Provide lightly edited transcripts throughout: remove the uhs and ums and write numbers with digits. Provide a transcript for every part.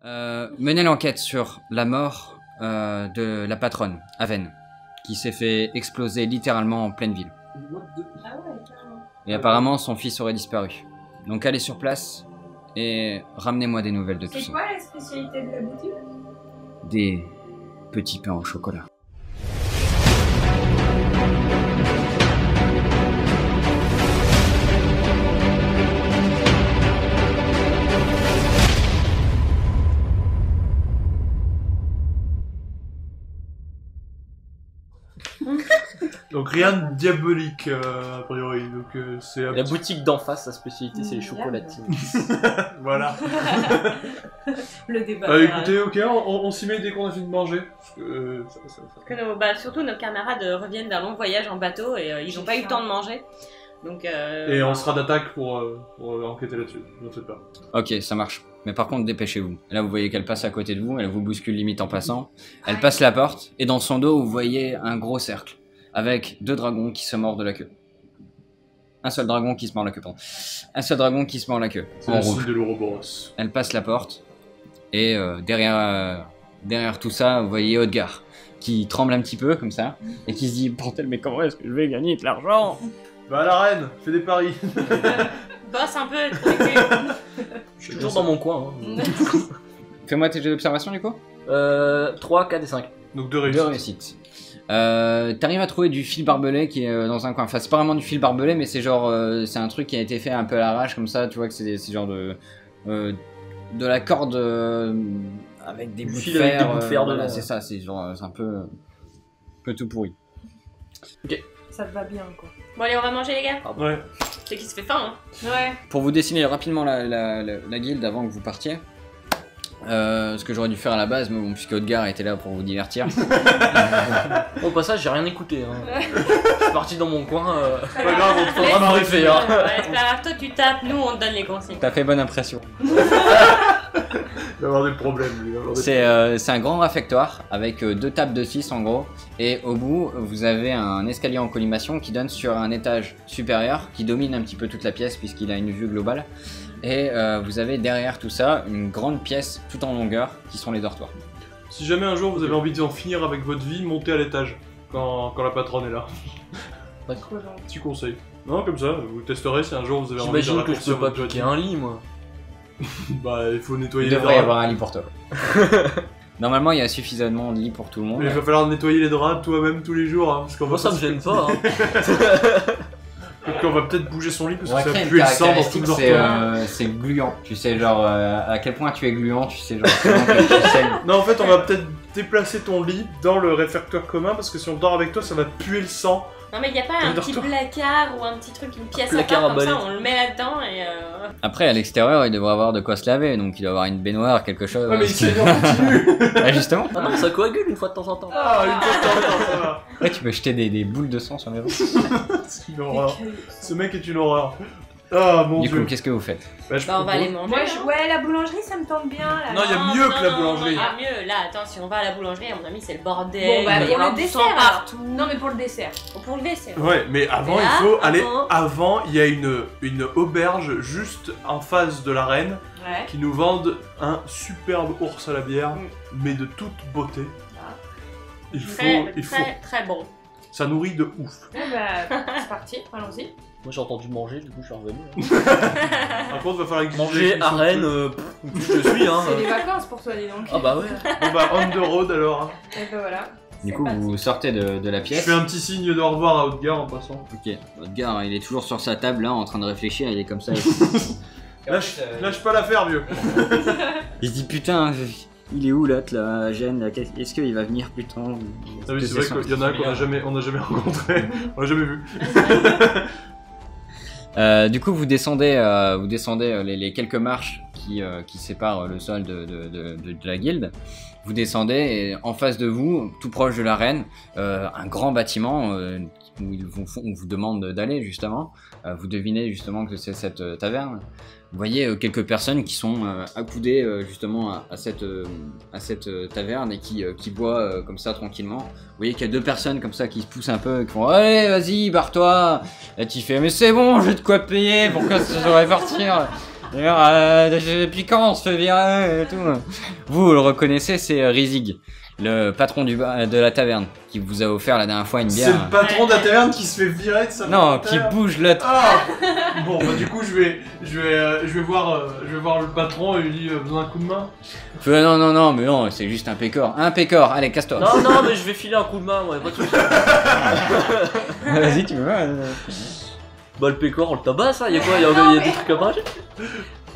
Menez l'enquête sur la mort de la patronne, Aven, qui s'est fait exploser littéralement en pleine ville. Et apparemment, son fils aurait disparu. Donc allez sur place et ramenez-moi des nouvelles de tout ça. C'est quoi la spécialité de la boutique? Des petits pains au chocolat. Donc rien de diabolique a priori, donc c'est... La boutique d'en face, sa spécialité c'est les chocolatines. Voilà. Le débat. Écoutez, ok, on s'y met dès qu'on a fini de manger. Parce que, surtout nos camarades reviennent d'un long voyage en bateau et ils n'ont pas eu le temps de manger. Donc, et on sera d'attaque pour enquêter là-dessus, ne faites pas. Ok, ça marche. Mais par contre, dépêchez-vous. Là, vous voyez qu'elle passe à côté de vous, elle vous bouscule limite en passant. Elle passe la porte, et dans son dos, vous voyez un gros cercle, avec 2 dragons qui se mordent la queue. Un seul dragon qui se mord la queue, pardon. Un seul dragon qui se mord la queue. C'est le signe de l'Ouroboros. Elle passe la porte, et derrière tout ça, vous voyez Odgar, qui tremble un petit peu, comme ça, et qui se dit « Bordel, mais comment est-ce que je vais gagner de l'argent ?» Va à l'arène, fais des paris. Bosse un peu, trop écrit. Je suis toujours dans mon coin. Hein. Fais-moi tes jeux d'observation, du coup. 3, 4 et 5. Donc 2 2 réussites. réussites. T'arrives à trouver du fil barbelé qui est dans un coin. Enfin, c'est pas vraiment du fil barbelé, mais c'est genre, c'est un truc qui a été fait un peu à l'arrache comme ça. Tu vois que c'est genre de la corde avec des bouts de fil avec fer. des bouts de fer Voilà, dedans. c'est ça. C'est genre, c'est un peu tout pourri. Ça te va bien, quoi. Bon, allez, on va manger, les gars. Ouais. C'est qui se fait faim, hein. Ouais. Pour vous dessiner rapidement la guilde avant que vous partiez. Ce que j'aurais dû faire à la base, mais bon, puisque Odgar était là pour vous divertir. Au passage, j'ai rien écouté. Hein. Je suis parti dans mon coin. Pas grave, on te fera Laisse- briefer. Ouais, c'est pas grave, toi tu tapes, nous on te donne les consignes. T'as fait bonne impression. Il va avoir des problèmes, lui. Il va avoir des C'est un grand réfectoire avec 2 tables de 6 en gros, et au bout vous avez un escalier en collimation qui donne sur un étage supérieur qui domine un petit peu toute la pièce puisqu'il a une vue globale, et vous avez derrière tout ça une grande pièce tout en longueur qui sont les dortoirs. Si jamais un jour vous avez envie d'en finir avec votre vie, montez à l'étage quand la patronne est là. Trop gentil. Petit conseil. Non, comme ça, vous testerez si un jour vous avez envie de J'imagine que je raccourcir peux pas votre piquer vie. un lit, moi. Bah, il faut nettoyer Il les devrait y draps. avoir un lit pour toi. Normalement il y a suffisamment de lits pour tout le monde. Mais il va falloir nettoyer les draps toi-même tous les jours, hein, parce qu'on va Moi, ça me pas- gêne pas. Hein. Peut-être qu'on va peut-être bouger son lit parce On va que ça créer va une puer le sang dans tout caractéristique, le dortoir. c'est gluant. Tu sais genre à quel point tu es gluant, tu sais genre comment que tu saignes. Non, en fait, on va peut-être déplacer ton lit dans le réfectoire commun parce que si on dort avec toi, ça va puer le sang. Non mais y a pas un petit placard ou un petit truc, une pièce à Placard part à comme ça, balai. on le met là-dedans et Après à l'extérieur il devrait avoir de quoi se laver, donc il doit avoir une baignoire, quelque chose. Ouais, mais il saigne en continu. Ah, justement. Ah non, ça coagule une fois de temps en temps. Ah, une fois de temps en temps, ça va. Ouais, tu peux jeter des boules de sang sur les gens. C'est une horreur. Ce mec est une horreur. Ah, mon Du dieu. coup, qu'est-ce que vous faites? Bah, je bah on va aller propose- manger. Moi, hein. ouais, la boulangerie, ça me tente bien. Là. Non, il y a mieux que la boulangerie. Non, il y a mieux. Là, attends, si on va à la boulangerie, à mon ami, c'est le bordel. Bon, bah, il va y pour avoir le du dessert, sang alors. partout. Non, mais pour le dessert. Pour le dessert. Ouais, mais avant, Et là, il faut aller. avant- Avant, il y a une auberge juste en face de l'arène Ouais. qui nous vendent un superbe ours à la bière, mais de toute beauté. Ah. Il faut. Très bon. Ça nourrit de ouf. Bon, bah, c'est parti, allons-y. Moi, j'ai entendu manger, du coup, je suis revenu. Hein. Par contre, il va falloir exiger Manger qu'ils à sont Rennes, tous- où je suis, hein. C'est des vacances pour toi, dis donc. Ah bah ouais. Bon bah, on the road alors. Et bah voilà. Du C'est coup, parti. vous sortez de la Je pièce. fais un petit signe de au revoir à Haute-Gare en passant. Ok, votre gars, il est toujours sur sa table là, en train de réfléchir, il est comme ça. Lâche pas l'affaire, vieux. Il se dit putain, il est où l'autre là, Gênes là, est-ce qu'il va venir plus tard? Ah oui, c'est vrai qu'il y en a un qu'on a jamais rencontré, on l'a jamais vu. Du coup, vous descendez les quelques marches qui séparent le sol de la guilde. Vous descendez et en face de vous, tout proche de l'arène, un grand bâtiment où on vous demande d'aller justement. Vous devinez justement que c'est cette taverne. Vous voyez quelques personnes qui sont accoudées justement à cette taverne et qui boivent comme ça tranquillement. Vous voyez qu'il y a 2 personnes comme ça qui se poussent un peu et qui font « Allez, vas-y, barre-toi !» Et tu fais « Mais c'est bon, j'ai de quoi payer, pourquoi ça devrait partir ?» Depuis quand on se fait virer et tout. Vous le reconnaissez, c'est Rizig, le patron de la taverne, qui vous a offert la dernière fois une C'est bière. le patron de la taverne qui se fait virer de sa Non, qui taverne. bouge le... Ah bon, bah du coup, je vais voir le patron et lui dire besoin d'un coup de main. Non, mais non, c'est juste un pécor. Un pécor, allez, casse-toi. Non, mais je vais filer un coup de main, ouais, pas de soucis. Vas-y, tu veux. Bah, le pécor, on le tabasse, hein, y'a quoi? Y'a des trucs à manger?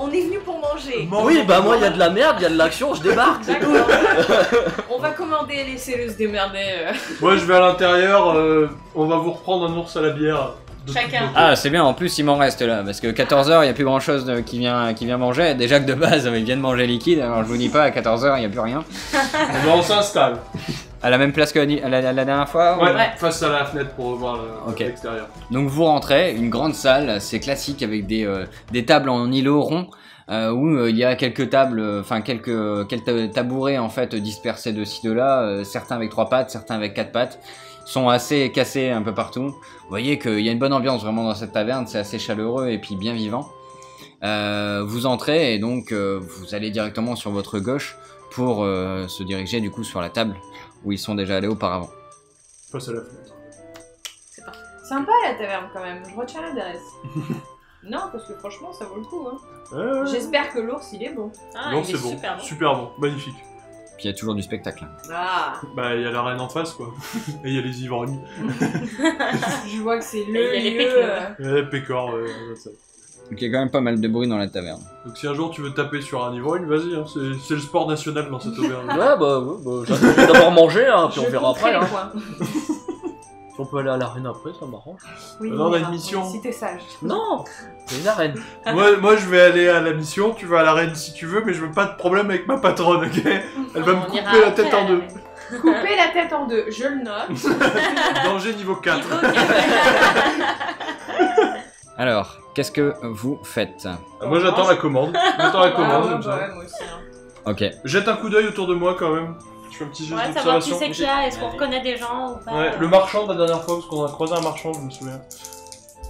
On est venu pour manger. Oui, bah, moi, y'a de la merde, y'a de l'action, je débarque, c'est tout. On va commander, laissez-le se démerder. Moi, je vais à l'intérieur, on va vous reprendre un ours à la bière. de Chacun. toute Ah, c'est bien, en plus il m'en reste là, parce que 14h il n'y a plus grand chose qui vient manger. Déjà que de base ils viennent manger liquide, alors je vous dis pas, à 14h il n'y a plus rien. beauté. On s'installe. À la même place que la dernière fois Ouais, Ouais. face à la fenêtre pour voir Ok. l'extérieur. Donc vous rentrez, une grande salle, c'est classique avec des tables en îlot rond. Où il y a quelques tables, enfin quelques tabourets en fait dispersés de ci de là, certains avec 3 pattes, certains avec 4 pattes, sont assez cassés un peu partout. Vous voyez qu'il y a une bonne ambiance vraiment dans cette taverne, c'est assez chaleureux et puis bien vivant. Vous entrez et donc vous allez directement sur votre gauche pour se diriger du coup sur la table où ils sont déjà allés auparavant. Face à la fenêtre. Sympa la taverne quand même, je retiens l'adresse. Non, parce que franchement, ça vaut le coup. Hein. J'espère que l'ours il est bon. Ah, Non, il c'est est bon. super bon. Super bon, magnifique. Puis il y a toujours du spectacle. Ah, Bah, il y a la reine en face, quoi. Et il y a les ivrognes. je vois que c'est Et il y a le les lieu. pécores. Et pécor, ça. Donc il y a quand même pas mal de bruit dans la taverne. Donc si un jour tu veux taper sur un ivrogne, vas-y, hein, c'est le sport national dans cette auberge. Ouais, j'attends d'abord manger, hein, puis on Je verra compterai après. les Hein. points. Si on peut aller à l'arène après, ça m'arrange. Oui, Alors, on a une ira, mission. Si t'es sage. Non, c'est une arène. moi je vais aller à la mission, tu vas à l'arène si tu veux, mais je veux pas de problème avec ma patronne, ok? Elle va me On couper ira la après, tête en deux. Couper la tête en deux, je le note. Danger niveau 4. Alors, qu'est-ce que vous faites? Moi j'attends la commande. J'attends la commande Ouais, comme ça. ouais, moi aussi. Hein. Ok. Jette un coup d'œil autour de moi quand même. Je fais un petit geste Ouais, savoir qui d'observation. c'est qu'il y a, est-ce qu'on reconnaît des gens ou pas? Ouais, le marchand de la dernière fois, parce qu'on a croisé un marchand, je me souviens.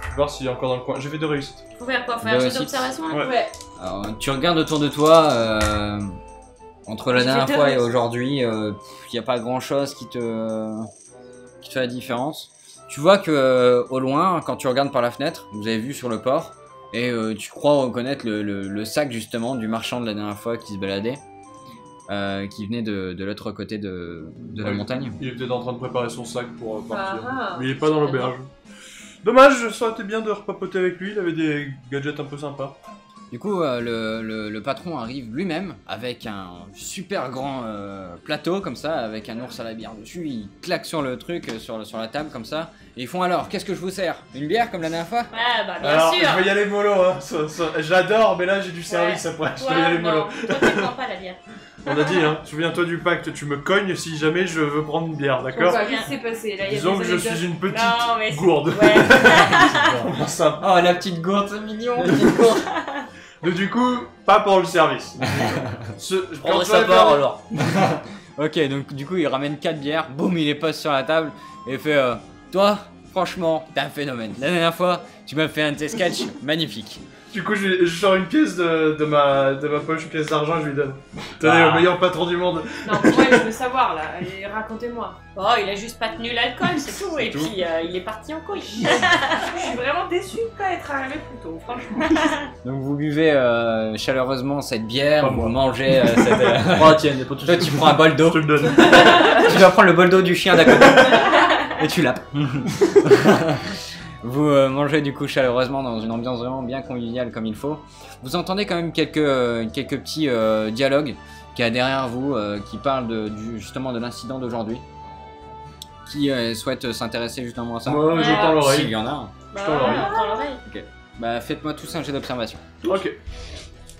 Je vais voir s'il est encore dans le coin. J'ai fait 2 réussites. Faut faire quoi? De Faire un jeu réussite. d'observation là? Ouais. Ouais. Alors, tu regardes autour de toi, entre la J'ai fait dernière deux fois et réussites. aujourd'hui, il n'y a pas grand chose qui te fait la différence. Tu vois que au loin, quand tu regardes par la fenêtre, vous avez vu sur le port, et tu crois reconnaître le sac justement du marchand de la dernière fois qui se baladait, qui venait de l'autre côté de la Ouais. montagne. Il est peut-être en train de préparer son sac pour partir. Ah, ah. Mais il est pas dans l'auberge. Dommage, ça aurait été bien de repapoter avec lui, il avait des gadgets un peu sympas. Du coup, le patron arrive lui-même avec un super grand plateau comme ça, avec un ours à la bière dessus. Il claque sur le truc, sur la table comme ça. Et ils font alors, qu'est-ce que je vous sers? Une bière comme la dernière fois? Ouais, bah bien Alors, sûr. je vais y aller mollo, hein. J'adore, mais là j'ai du service après. Je vais y aller Ouais, mollo. non, toi tu prends pas la bière. On a dit, hein, souviens-toi du pacte, tu me cognes si jamais je veux prendre une bière, d'accord? Quoi, qu'est-ce qui s'est passé là? Il y a Disons des que je anecdotes. suis une petite Non, mais c'est- gourde. Ouais. Vraiment simple. Oh, la petite gourde, c'est mignon! Donc du coup, pas pour le service. Je Quand prendrai tu sa vas part faire- alors. Ok, donc du coup, il ramène 4 bières, boum, il les pose sur la table et fait toi, franchement, t'es un phénomène. La dernière fois, tu m'as fait un de tes sketchs magnifique. Du coup, je sors une pièce de ma poche, une pièce d'argent, je lui donne. Tenez, Ah. le meilleur patron du monde. Non, mais moi je veux savoir là, allez, racontez-moi. Oh, il a juste pas tenu l'alcool, c'est tout. Et tout. puis il est parti en couille. Je suis vraiment déçue de pas être arrivé plus tôt, franchement. Donc vous buvez chaleureusement cette bière, Pas vous moi. mangez cette. Oh, tiens, y'a pas de Toi, soucis. tu prends un bol Je d'eau, te le donne. tu dois prendre le bol d'eau du chien d'à côté et tu lapes. Vous mangez du coup chaleureusement dans une ambiance vraiment bien conviviale comme il faut. Vous entendez quand même quelques petits dialogues qu'il y a derrière vous qui parlent justement de l'incident d'aujourd'hui. Qui souhaite s'intéresser justement à ça? Moi, je tends S'il l'oreille. y en a un. Bah, tends l'oreille. on tend l'oreille. Bah faites-moi tous un jet d'observation. Ok.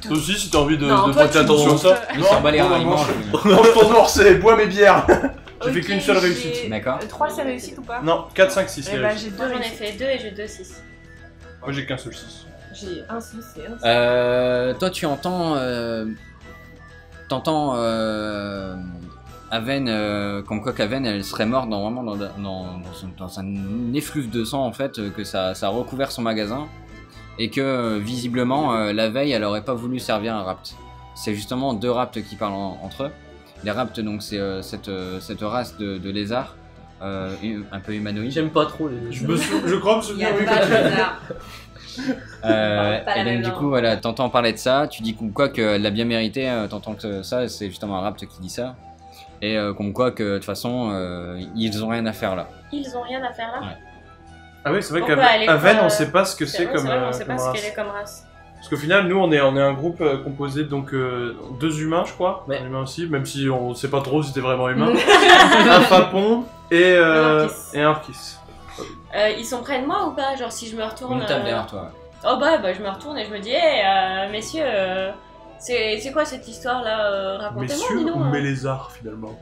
Toi aussi, si t'as envie de Non, toi, prêter tu attention à bouffes. ça. Il s'en bat les reins, il mange. mange. Mange ton ours et bois mes bières. J'ai fait Ok, qu'une seule j'ai- réussite. D'accord. 3 c'est réussite ou pas? Non, 4, 5, 6. Eh bah j'ai 2 Moi j'en ai réussites. fait 2 et j'ai 2, 6. Moi, j'ai qu'un seul 6. J'ai un 6 et un 6. Toi tu entends Aven, comme quoi qu'Aven elle serait morte vraiment dans un effluve de sang en fait, que ça a recouvert son magasin. et que visiblement la veille elle aurait pas voulu servir un rapt. C'est justement 2 rapts qui parlent entre eux. Les rapts donc c'est cette race de lézards un peu humanoïde. J'aime pas trop les. Je crois me Il y a souvenir, oui. pas de hasard. Pas la Et même donc du coup voilà, t'entends parler de ça, tu dis comme quoi qu'elle l'a bien mérité, t'entends que ça c'est justement un rapt qui dit ça. Et comme quoi que de toute façon ils ont rien à faire là. Ils ont rien à faire là. Ouais. Ah oui, c'est vrai On peut aller qu'à Vennes, voir, on sait pas ce que c'est vrai, comme, on sait comme pas ce race. qu'elle est comme race. Parce qu'au final, nous, on est un groupe composé donc 2 humains, je crois. Ouais. Un humain aussi, même si on sait pas trop si c'était vraiment humain. Un Fapon et un Orkis. Ils sont près de moi ou pas? Genre si je me retourne. Une table derrière toi. Oh bah je me retourne et je me dis, hey, messieurs, c'est quoi cette histoire là? Racontez-moi, Messieurs dis-nous. ou Mélézard, finalement.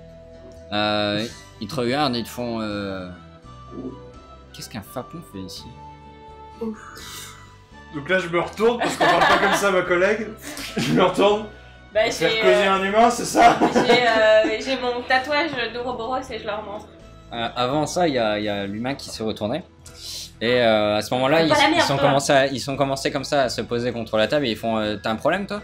Ils te regardent et ils te font qu'est-ce qu'un Fapon fait ici? Donc là, je me retourne, parce qu'on parle pas comme ça, ma collègue. Je me retourne. Bah, Faire causer un humain, c'est ça? j'ai mon tatouage d'Ouroboros et je leur montre. Avant ça, il y a l'humain qui s'est retourné. Et à ce moment-là, Pas la merde, ils sont commencés comme ça à se poser contre la table et ils font t'as un problème toi?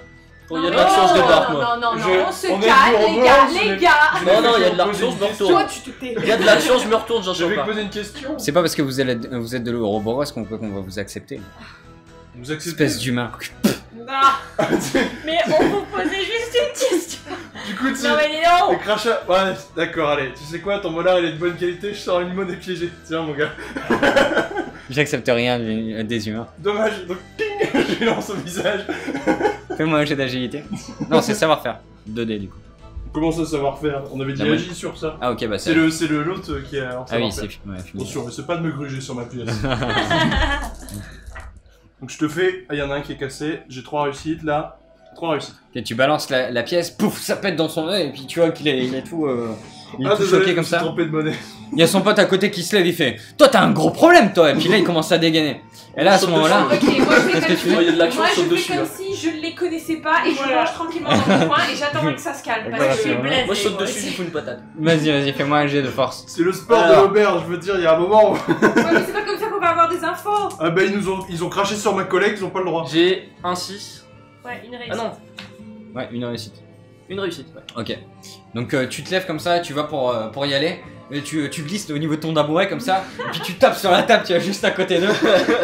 Oh, il y a de l'action, je débarque moi. Non, Je- on se on est calme, du les gars, robot, les je- gars. Non, il y a de l'action, je me Toi, retourne. tu te tais. Il y a de l'action, je me retourne, j'en Je sais vais te pas. poser une question. C'est pas parce que vous êtes de l'Ouroboros qu'on va vous accepter. Vous acceptez? Espèce d'humain. Non, mais on vous posait juste une question. Du coup, tu Non mais dis donc. les crachats. Ouais, d'accord, allez. Tu sais quoi, ton molar il est de bonne qualité, je sors une monnaie piégée. Tiens, mon gars. J'accepte rien des humains. Dommage, donc ping, je lui lance au visage. Fais-moi un jet d'agilité. Non, c'est savoir-faire. 2D du coup. Comment ça savoir-faire? On avait dit Ah, moi- agile sur ça. Ah ok, bah C'est l'autre qui a en Ah oui, savoir-faire. c'est ouais, fini. Attention, mais c'est pas de me gruger sur ma pièce. Donc je te fais. Ah, il y en a un qui est cassé. J'ai 3 réussites là. 3 réussites. Et tu balances la pièce, pouf, ça pète dans son œil et puis tu vois qu'il est tout, il est Ah, tout désolé, choqué je comme me suis ça. trompé de monnaie. Il y a son pote à côté qui se lève, il fait toi t'as un gros problème toi et puis là il commence à dégainer. Et là à ce Saute moment-là, Ok, moi je fais Qu'est-ce comme que tu si. fais? Il y a de l'action, Moi je saute je dessus. fais comme Là. si je ne les connaissais pas et je Voilà. mange tranquillement dans mon coin et j'attends que ça se calme. Voilà, Parce que Je suis blasée. Moi je saute moi dessus, aussi. du coup une patate. vas-y, fais-moi un jet de force. C'est le sport de Alors. l'auberge, je veux dire, il y a un moment où. Ouais, mais c'est pas comme ça qu'on va avoir des infos. Ah bah ils ont craché sur ma collègue, ils ont pas le droit. J'ai un 6. Ouais, une réussite. Ah non, Ouais, une réussite. une réussite. Ouais. Ok. Donc tu te lèves comme ça, tu vas pour y aller. Et tu glisses au niveau de ton tabouret comme ça, et puis tu tapes sur la table, tu es juste à côté d'eux.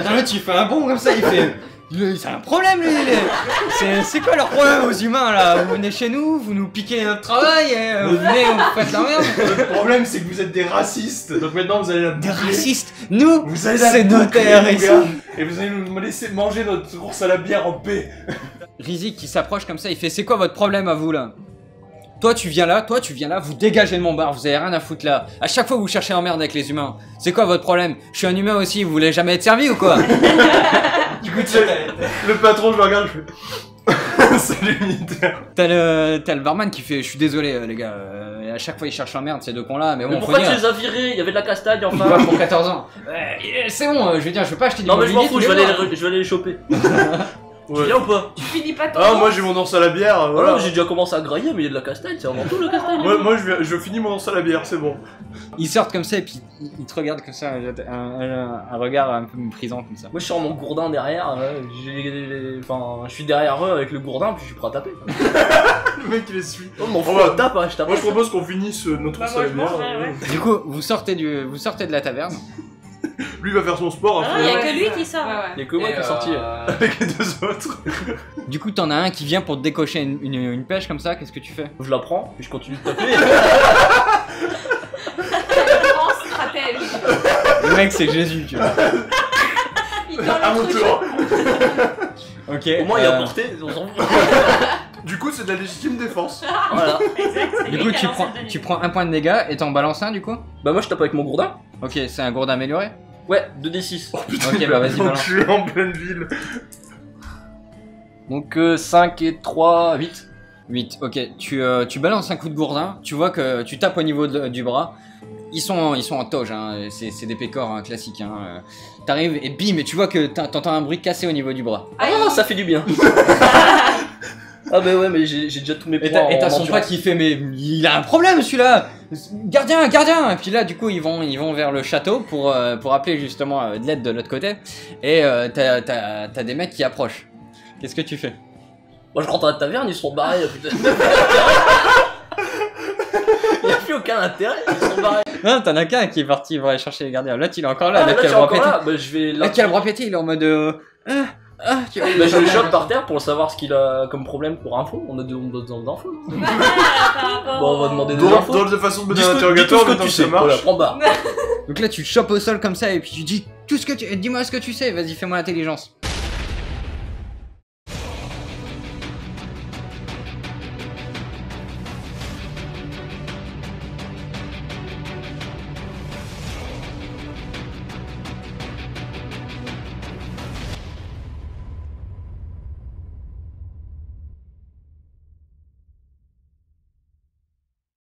Là tu fais un bond comme ça, il fait. C'est un problème lui, c'est quoi leur problème aux humains là? Vous venez chez nous, vous nous piquez notre travail, et vous venez, vous faites la merde. Le problème c'est que vous êtes des racistes, donc maintenant vous allez la Des bouffer. racistes, nous, Vous allez la c'est notre bouffer, terre les ici. gars, et vous allez nous laisser manger notre course à la bière en paix. Rizik qui s'approche comme ça, il fait c'est quoi votre problème à vous là? Toi tu viens là, vous dégagez de mon bar, vous avez rien à foutre là. À chaque fois vous cherchez en merde avec les humains. C'est quoi votre problème? Je suis un humain aussi, vous voulez jamais être servi ou quoi? Du coup, le patron, je le regarde, je fais. Salut militaire. T'as le barman qui fait je suis désolé les gars, à chaque fois ils cherchent en merde ces deux cons là, mais Mais bon faut pourquoi tu dire. les as virés? Il y avait de la castagne Ouais, enfin. pour 14 ans. C'est bon, je veux dire, je veux pas acheter du Non mais je m'en mobilier fous, tous je les vais mois. aller les choper. Tu Ouais. viens ou pas? Tu finis pas ton. Ah, moi j'ai mon danse à la bière, Voilà, voilà. j'ai déjà commencé à grailler, mais il y a de la castagne, c'est avant tout la castagne. Moi je finis mon danse à la bière, c'est bon. Ils sortent comme ça et puis ils te regardent comme ça, un regard un peu méprisant comme ça. Moi je sors mon gourdin derrière, enfin je suis derrière eux avec le gourdin, puis je suis prêt à taper. Le mec il les suit. Oh mon On frère, va- tape, hein, je tape. Moi je propose qu'on finisse notre Bah, course à moi, la je bière. mangerais, ouais. Du coup, vous sortez de la taverne. Lui va faire son sport, Ah, après, il y a Ouais, que lui ouais. qui sort. Ouais, ouais. Il y a que moi qui est sorti. avec les deux autres. Du coup, t'en as un qui vient pour te décocher une pêche comme ça, qu'est-ce que tu fais? Je la prends, puis je continue de taper. Grand stratège. Le mec, c'est Jésus, tu vois. Il donne À mon le truc. tour. Ok. Au moins il a porté, on s'en fout. Du coup c'est de la légitime défense. Voilà. Exact, c'est Du lui coup, qui a lancé le tu deuxième. prends un point de dégâts et t'en balances un du coup? Bah moi je tape avec mon gourdin. Ok, c'est un gourde amélioré? Ouais, 2d6. Ok, bah vas-y, Donc balance. je suis en pleine ville. Donc 5 et 3, 8. 8, ok. Tu balances un coup de gourdin, tu vois que tu tapes au niveau du bras. Ils sont en toge, hein. C'est des pécores hein, classiques. Hein. T'arrives et bim, et tu vois que t'entends un bruit cassé au niveau du bras. Ah, ça fait du bien. Ah bah ouais, mais j'ai déjà tous mes points. Et t'as en son endurance. pote qui fait mais il a un problème celui-là. Gardien, gardien. Et puis là du coup ils vont vers le château pour appeler justement de l'aide de l'autre côté. Et t'as des mecs qui approchent. Qu'est-ce que tu fais? Moi je rentre à la taverne, ils sont barrés, putain. Il y a plus aucun intérêt, ils sont barrés. Non, t'en as qu'un qui est parti pour aller chercher les gardiens. L'autre il est encore là. Ah, là, L'autre qui tu a es le bras encore pété. là, bah je vais L'autre qui a le bras pété, il est en mode tu vois, Bah je le chope par terre pour savoir ce qu'il a comme problème pour info. On a besoin d'infos. Ouais, par rapport Bon, on va demander des Drôle infos. drôle de façon de mener Dis un tout interrogatoire, ce que maintenant tu que ça sais. Voilà, marche. prends barre. Donc là tu te chopes au sol comme ça et puis tu dis tout ce que tu... Dis-moi ce que tu sais, vas-y fais-moi l'intelligence.